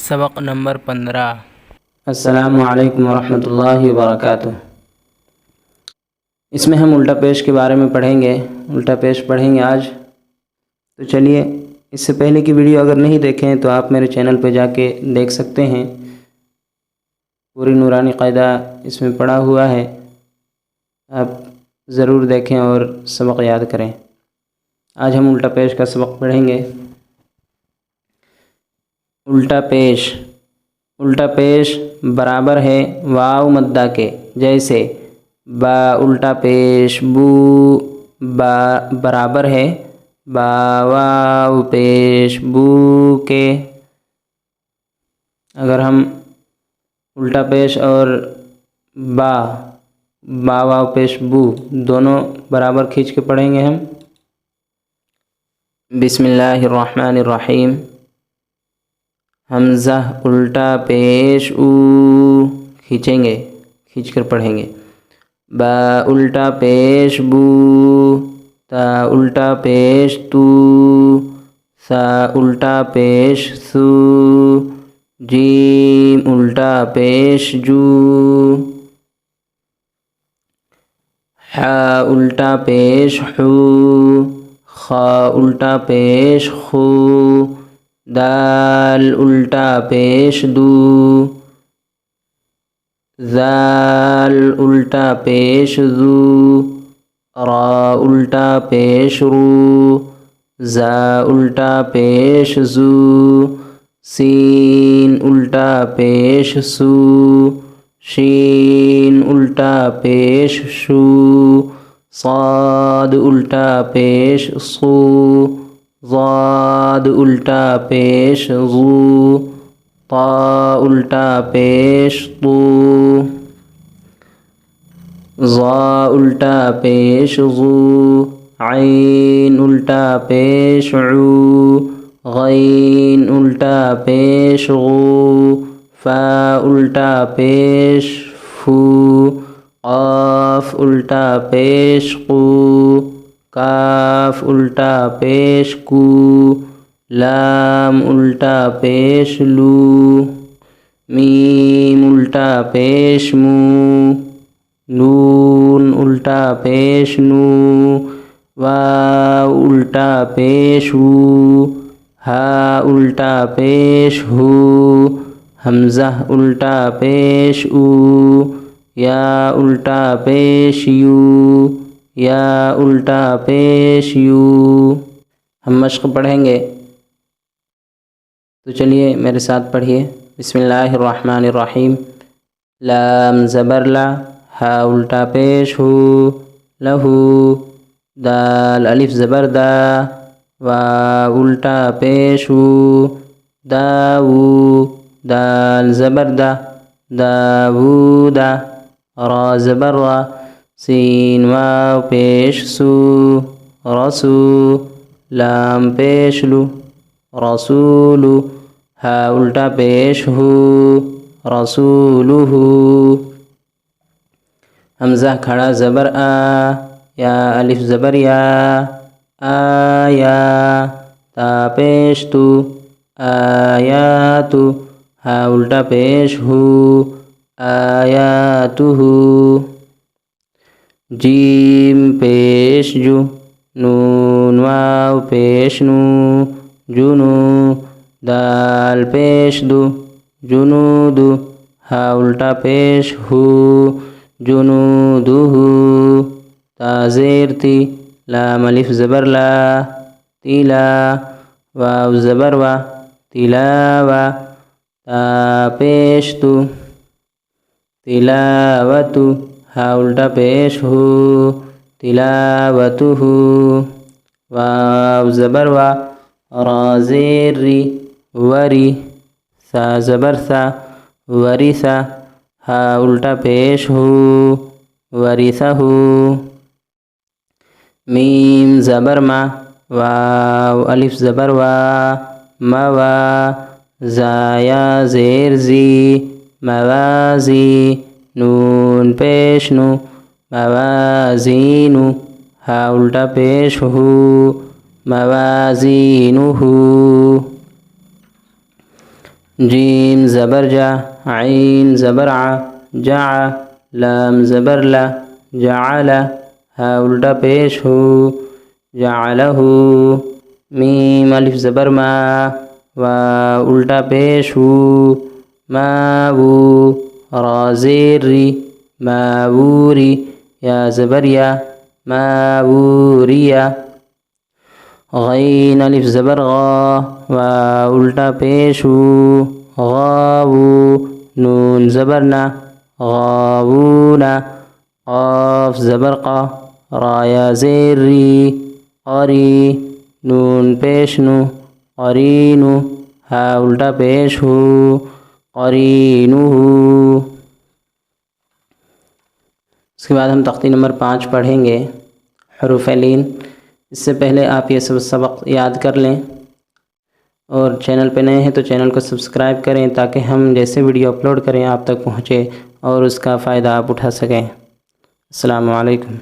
سبق نمبر 15۔ السلام علیکم ورحمۃ اللہ وبرکاتہ۔ اس میں ہم الٹا پیش کے بارے میں پڑھیں گے، الٹا پیش پڑھیں گے آج۔ تو چلیے، اس سے پہلے کی ویڈیو اگر نہیں دیکھیں تو آپ میرے چینل پہ جا کے دیکھ سکتے ہیں، پوری نورانی قاعدہ اس میں پڑھا ہوا ہے، آپ ضرور دیکھیں اور سبق یاد کریں۔ آج ہم الٹا پیش کا سبق پڑھیں گے۔ الٹا پیش، الٹا پیش برابر ہے واو مدہ کے، جیسے با الٹا پیش بو، با برابر ہے با واو پیش بو کے۔ اگر ہم الٹا پیش اور با واو پیش بو دونوں برابر کھینچ کے پڑھیں گے ہم۔ بسم اللہ الرحمن الرحیم۔ حمزہ الٹا پیش او کھینچیں گے، کھینچ کر پڑھیں گے۔ با الٹا پیش بو، تا الٹا پیش تو، سا الٹا پیش سو، جیم الٹا پیش جو، حا الٹا پیش حو، خا الٹا پیش خو، دال الٹا پیش دو، ذال الٹا پیش ذو، را الٹا پیش رو، زا الٹا پیش زو، سین الٹا پیش سو، شین الٹا پیش شو، صاد الٹا پیش صو، ضاد الٹا پیش ضو، طا الٹا پیش طو، ظا الٹا پیش ظو، عین الٹا پیش عو، غین الٹا پیش غو، فا الٹا پیش فو، قاف الٹا پیش قو، کاف الٹا پیش کو، لام الٹا پیش لو، میم الٹا پیش مو، نون الٹا پیش نو، واو الٹا پیش وو، ہا الٹا پیش ہو، حمزہ الٹا پیش او، یا الٹا پیش یو، یا الٹا پیش یو۔ ہم مشق پڑھیں گے، تو چلیے میرے ساتھ پڑھیے۔ بسم اللہ الرحمن الرحیم۔ لام زبر لا، ہا الٹا پیش ہو، لہو، دال الف زبر دا، واو الٹا پیش ہو، داو، دال زبر دا، داوودا، را زبر را، سین واو پیش سو، رسو، لام پیش لو، رسولو، ہا الٹا پیش ہو، رسولہو، حمزہ کھڑا زبر آ، یا الف زبر یا، آیا، تا پیش تو، آیاتو، ہا الٹا پیش ہو، آیاتہو، جیم پیش جو، نون واو پیش نو، جنو، دال پیش دو، جنودو، ہا الٹا پیش ہو، جنودہو، تا زیر تی، لام الف زبر لا، تیلا، واو زبر وا، تلاوا، تا پیش تو، تلاوتو، ہا الٹا پیش ہو، تلاوتہو، واو زبر وا، را زیر ری، وری، سا زبر سا، ورثا، ہا الٹا پیش ہو، ورثہو، میم زبر ما، واو الف زبر وا، موا، زایا زیر زی، موازی، نون پیش نو، موازینو، ہا الٹا پیش ہو، موازینہو، جیم زبر جا، عین زبر ع، جع، لام زبر لا، جعل، ہا الٹا پیش ہو، جعلہ، میم الف زبر ما، واو الٹا پیش ہو، ماو، را زیر ری، ماوری، یا زبر یا، ماوریا، غین الف زبر غا، واو الٹا پیش ہو، غاوو، نون زبر نا، غاوونا، قاف زبر قا، را یا زیر ری، قری، نون پیش نو، قرینو، ہا الٹا پیش ہو، قرینو۔ اس کے بعد ہم تختی نمبر 5 پڑھیں گے، حروف لین۔ اس سے پہلے آپ یہ سب سبق یاد کر لیں، اور چینل پہ نئے ہیں تو چینل کو سبسکرائب کریں تاکہ ہم جیسے ویڈیو اپلوڈ کریں آپ تک پہنچے اور اس کا فائدہ آپ اٹھا سکیں۔ السلام علیکم۔